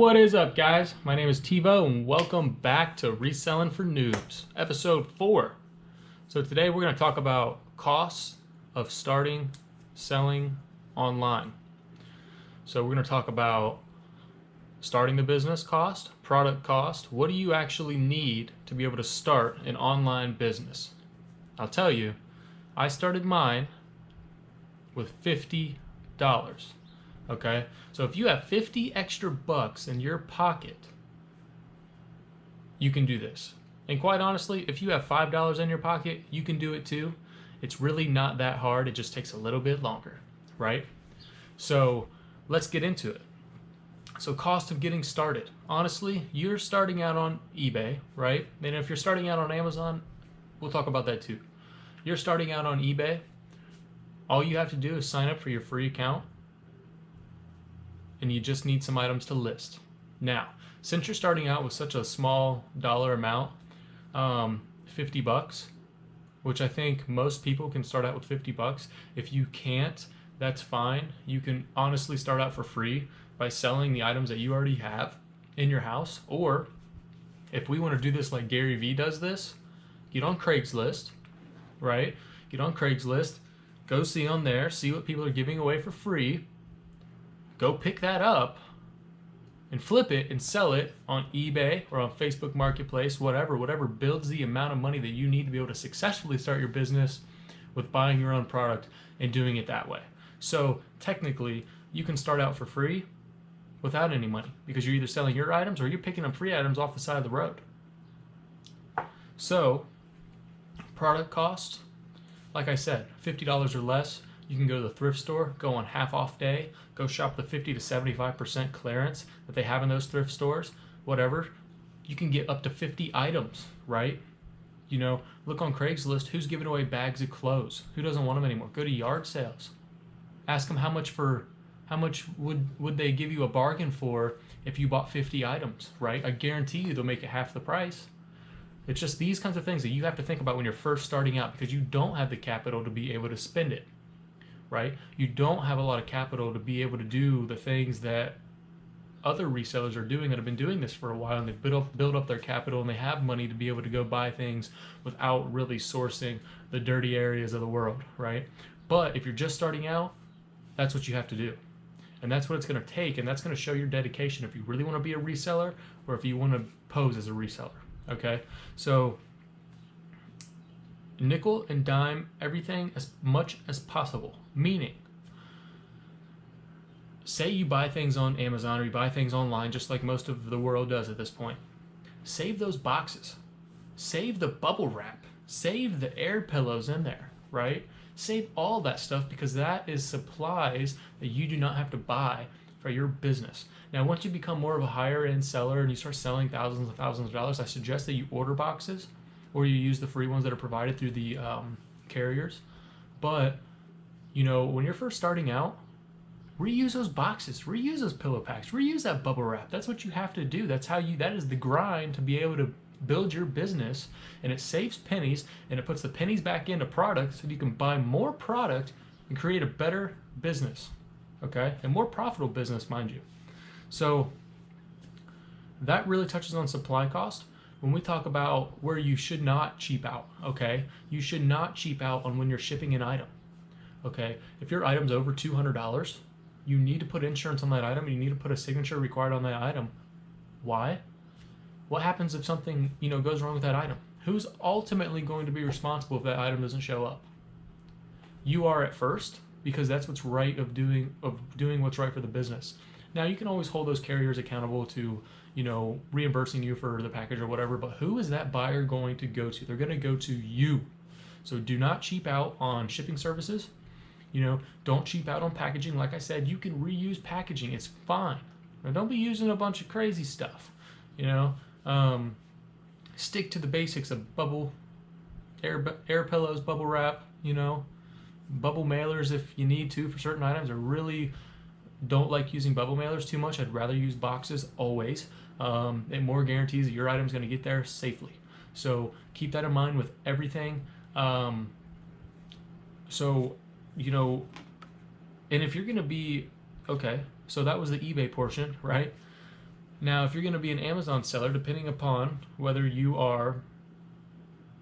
What is up, guys? My name is T-VOE and welcome back to Reselling for Noobs, episode 4. So today we're going to talk about costs of starting selling online. So we're going to talk about starting the business cost, product cost. What do you actually need to be able to start an online business? I'll tell you, I started mine with $50. Okay, so if you have 50 extra bucks in your pocket, you can do this. And quite honestly, if you have $5 in your pocket, you can do it too. It's really not that hard. It just takes a little bit longer, right? So let's get into it. So cost of getting started. Honestly, you're starting out on eBay, right? And if you're starting out on Amazon, we'll talk about that too. You're starting out on eBay. All you have to do is sign up for your free account, and you just need some items to list. Now, since you're starting out with such a small dollar amount, 50 bucks, which I think most people can start out with 50 bucks. If you can't, that's fine. You can honestly start out for free by selling the items that you already have in your house. Or if we want to do this like Gary Vee does this, get on Craigslist, right? Get on Craigslist, go see on there, see what people are giving away for free. Go pick that up and flip it and sell it on eBay or on Facebook Marketplace, whatever builds the amount of money that you need to be able to successfully start your business with buying your own product and doing it that way. So technically, you can start out for free without any money because you're either selling your items or you're picking up free items off the side of the road. So product cost, like I said, $50 or less. You can go to the thrift store, go on half off day, go shop the 50 to 75% clearance that they have in those thrift stores, whatever. You can get up to 50 items, right? You know, look on Craigslist, who's giving away bags of clothes? Who doesn't want them anymore? Go to yard sales. Ask them how much would they give you a bargain for if you bought 50 items, right? I guarantee you they'll make it half the price. It's just these kinds of things that you have to think about when you're first starting out because you don't have the capital to be able to spend it. Right? You don't have a lot of capital to be able to do the things that other resellers are doing that have been doing this for a while, and they've built up their capital and they have money to be able to go buy things without really sourcing the dirty areas of the world, right? But if you're just starting out, that's what you have to do. And that's what it's going to take, and that's going to show your dedication if you really want to be a reseller or if you want to pose as a reseller, okay? So nickel and dime everything as much as possible. Meaning, say you buy things on Amazon or you buy things online just like most of the world does at this point. Save those boxes. Save the bubble wrap. Save the air pillows in there, right? Save all that stuff because that is supplies that you do not have to buy for your business. Now, once you become more of a higher end seller and you start selling thousands and thousands of dollars, I suggest that you order boxes or you use the free ones that are provided through the carriers. But you know, when you're first starting out, reuse those boxes, reuse those pillow packs, reuse that bubble wrap. That's what you have to do. That is the grind to be able to build your business, and it saves pennies and it puts the pennies back into product so you can buy more product and create a better business, okay? And more profitable business, mind you. So that really touches on supply cost. When we talk about where you should not cheap out, okay? You should not cheap out on when you're shipping an item. Okay, if your item's over $200, you need to put insurance on that item and you need to put a signature required on that item. Why? What happens if something, goes wrong with that item? Who's ultimately going to be responsible if that item doesn't show up? You are at first, because that's what's right of doing what's right for the business. Now, you can always hold those carriers accountable to, reimbursing you for the package or whatever, but who is that buyer going to go to? They're going to go to you. So do not cheap out on shipping services. Don't cheap out on packaging. Like I said, you can reuse packaging. It's fine. Now, don't be using a bunch of crazy stuff. Stick to the basics of air pillows, bubble wrap, bubble mailers if you need to for certain items. I really don't like using bubble mailers too much. I'd rather use boxes always. It more guarantees that your item's going to get there safely. So keep that in mind with everything. And if you're going to be, okay, so that was the eBay portion, right? Now, if you're going to be an Amazon seller, depending upon whether you are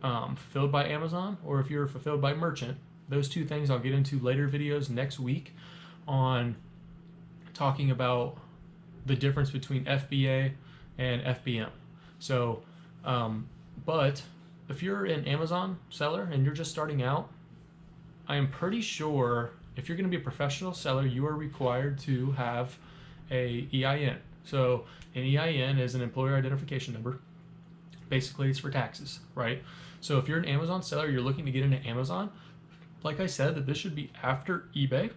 fulfilled by Amazon or if you're fulfilled by merchant, those two things I'll get into later videos next week on talking about the difference between FBA and FBM. So, but if you're an Amazon seller and you're just starting out, I am pretty sure if you're going to be a professional seller, you are required to have a EIN. So an EIN is an employer identification number. Basically, it's for taxes, right? So if you're an Amazon seller, you're looking to get into Amazon, like I said, that this should be after eBay.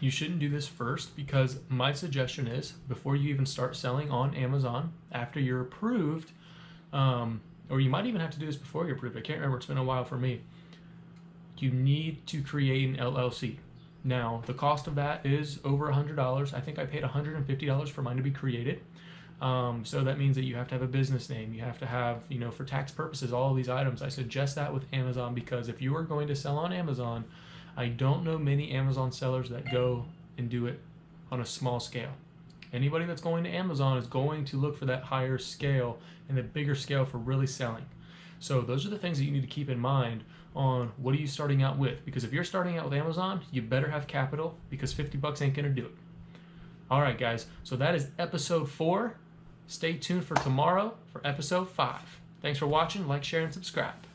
You shouldn't do this first, because my suggestion is before you even start selling on Amazon, after you're approved, or you might even have to do this before you're approved. I can't remember. It's been a while for me. You need to create an LLC. Now, the cost of that is over $100. I think I paid $150 for mine to be created. So that means that you have to have a business name. You have to have, for tax purposes, all of these items. I suggest that with Amazon, because if you are going to sell on Amazon, I don't know many Amazon sellers that go and do it on a small scale. Anybody that's going to Amazon is going to look for that higher scale and the bigger scale for really selling. So those are the things that you need to keep in mind on what are you starting out with. Because if you're starting out with Amazon, you better have capital, because 50 bucks ain't gonna do it. All right, guys. So that is episode 4. Stay tuned for tomorrow for episode 5. Thanks for watching. Like, share, and subscribe.